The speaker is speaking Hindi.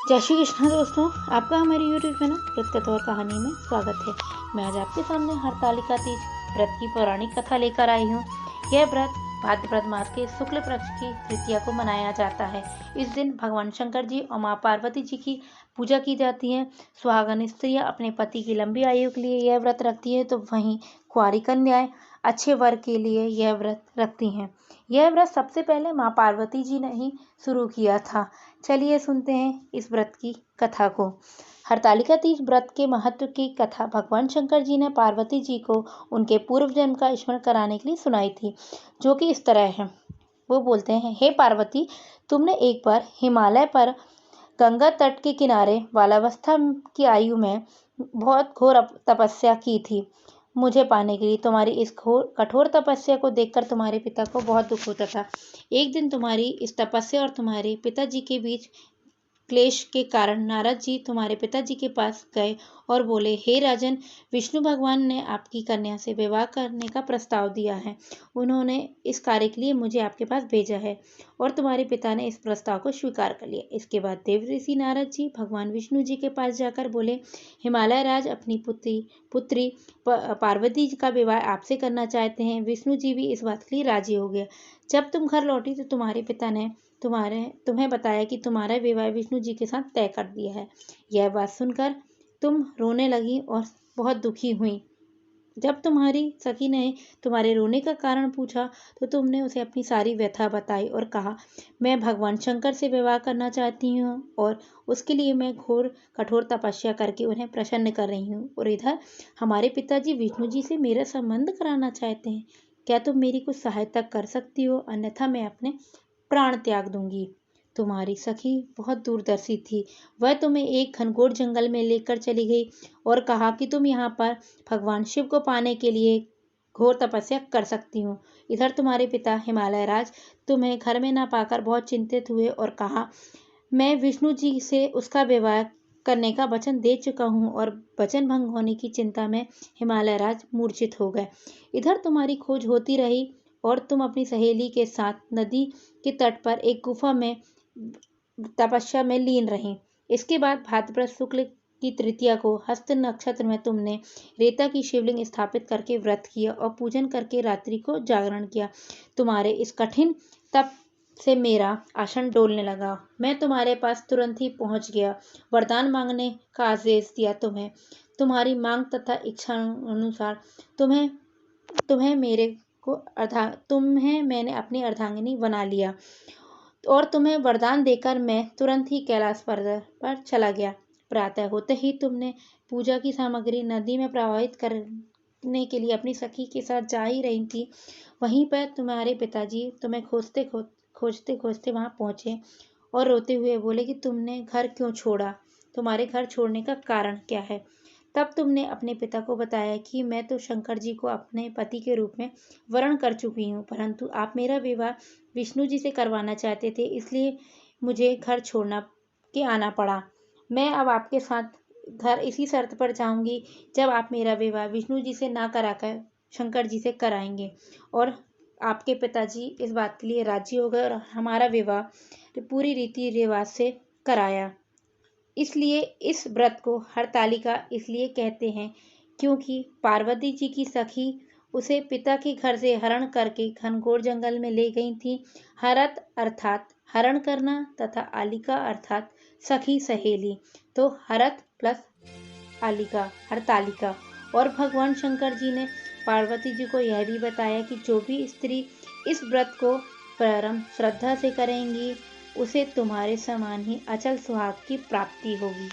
जय श्री कृष्ण दोस्तों, आपका हमारे यूट्यूब चैनल व्रत कथा और कहानी में स्वागत है। मैं आज आपके सामने हरतालिका तीज व्रत की पौराणिक कथा लेकर आई हूँ। यह व्रत भाद्रपद मास के शुक्ल पक्ष की तृतीया को मनाया जाता है। इस दिन भगवान शंकर जी और माँ पार्वती जी की पूजा की जाती है। सुहागन स्त्रियाँ अपने पति की लंबी आयु के लिए यह व्रत रखती है, तो वहीं कुंवारी कन्याएं अच्छे वर के लिए यह व्रत रखती हैं। यह व्रत सबसे पहले माँ पार्वती जी ने ही शुरू किया था। चलिए सुनते हैं इस व्रत की कथा को। हरतालिका तीज व्रत के महत्व की कथा भगवान शंकर जी ने पार्वती जी को उनके पूर्व जन्म का स्मरण कराने के लिए सुनाई थी, जो कि इस तरह है। वो बोलते हैं, हे पार्वती, तुमने एक बार हिमालय पर गंगा तट के किनारे बालावस्था की आयु में बहुत घोर तपस्या की थी। मुझे पाने के लिए तुम्हारी इस कठोर तपस्या को देखकर तुम्हारे पिता को बहुत दुख होता था। एक दिन तुम्हारी इस तपस्या और तुम्हारे पिताजी के बीच क्लेश के कारण नारद जी तुम्हारे पिताजी के पास गए और बोले, हे राजन, विष्णु भगवान ने आपकी कन्या से विवाह करने का प्रस्ताव दिया है। उन्होंने इस कार्य के लिए मुझे आपके पास भेजा है और तुम्हारे पिता ने इस प्रस्ताव को स्वीकार कर लिया। इसके बाद देव ऋषि नारद जी भगवान विष्णु जी के पास जाकर बोले, हिमालय राज अपनी पुत्री पार्वती जी का विवाह आपसे करना चाहते हैं। विष्णु जी भी इस बात के लिए राजी हो गए। जब तुम घर लौटी तो तुम्हारे पिता ने तुम्हें बताया कि तुम्हारा विवाह विष्णु जी के साथ तय कर दिया है। यह बात सुनकर तुम रोने लगी और बहुत दुखी हुई। जब तुम्हारी सखी ने तुम्हारे रोने का कारण पूछा तो तुमने उसे अपनी सारी व्यथा बताई और कहा, मैं भगवान शंकर से विवाह करना चाहती हूँ और उसके लिए मैं कठोर तपस्या करके उन्हें प्रसन्न कर रही हूँ। और इधर हमारे पिताजी विष्णु जी से मेरा संबंध कराना चाहते हैं। क्या तुम मेरी कुछ सहायता कर सकती हो? अन्यथा मैं अपने प्राण त्याग दूंगी। तुम्हारी सखी बहुत दूरदर्शी थी। वह तुम्हें एक घनघोर जंगल में लेकर चली गई और कहा कि तुम यहाँ पर भगवान शिव को पाने के लिए घोर तपस्या कर सकती हूँ। इधर तुम्हारे पिता हिमालय राज तुम्हें घर में ना पाकर बहुत चिंतित हुए और कहा, मैं विष्णु जी से उसका विवाह करने का वचन दे चुका हूँ। और वचन भंग होने की चिंता में हिमालय राज मूर्छित हो गए। इधर तुम्हारी खोज होती रही और तुम अपनी सहेली के साथ नदी के तट पर एक गुफा में तपस्या में लीन रही। इसके बाद भाद्रपद शुक्ल की तृतीया को हस्त नक्षत्र में तुमने रेता की शिवलिंग स्थापित करके व्रत किया और पूजन करके रात्रि को जागरण किया। तुम्हारे इस कठिन तप से मेरा आसन डोलने लगा। मैं तुम्हारे पास तुरंत ही पहुंच गया। वरदान मांगने का आदेश दिया तुम्हें। तुम्हारी मांग तथा इच्छा अनुसार तुम्हें मैंने अपनी अर्धांगिनी बना लिया और तुम्हें वरदान देकर मैं तुरंत ही कैलाश पर्वत पर चला गया। प्रातः होते ही तुमने पूजा की सामग्री नदी में प्रवाहित करने के लिए अपनी सखी के साथ जा ही रही थी। वहीं पर तुम्हारे पिताजी तुम्हें खोजते खोजते वहां पहुंचे और रोते हुए बोले कि तुमने घर क्यों छोड़ा? तुम्हारे घर छोड़ने का कारण क्या है? तब तुमने अपने पिता को बताया कि मैं तो शंकर जी को अपने पति के रूप में वरण कर चुकी हूँ, परंतु आप मेरा विवाह विष्णु जी से करवाना चाहते थे, इसलिए मुझे घर छोड़ना के आना पड़ा। मैं अब आपके साथ घर इसी शर्त पर जाऊंगी जब आप मेरा विवाह विष्णु जी से ना कराकर शंकर जी से कराएंगे। और आपके पिताजी इस बात के लिए राजी हो गए और हमारा विवाह पूरी रीति रिवाज से कराया। इसलिए इस व्रत को हरतालिका इसलिए कहते हैं क्योंकि पार्वती जी की सखी उसे पिता के घर से हरण करके घनघोर जंगल में ले गई थी। हरत अर्थात हरण करना तथा आलिका अर्थात सखी सहेली, तो हरत प्लस आलिका हरतालिका। और भगवान शंकर जी ने पार्वती जी को यह भी बताया कि जो भी स्त्री इस व्रत को परम श्रद्धा से करेंगी उसे तुम्हारे समान ही अचल सुहाग की प्राप्ति होगी।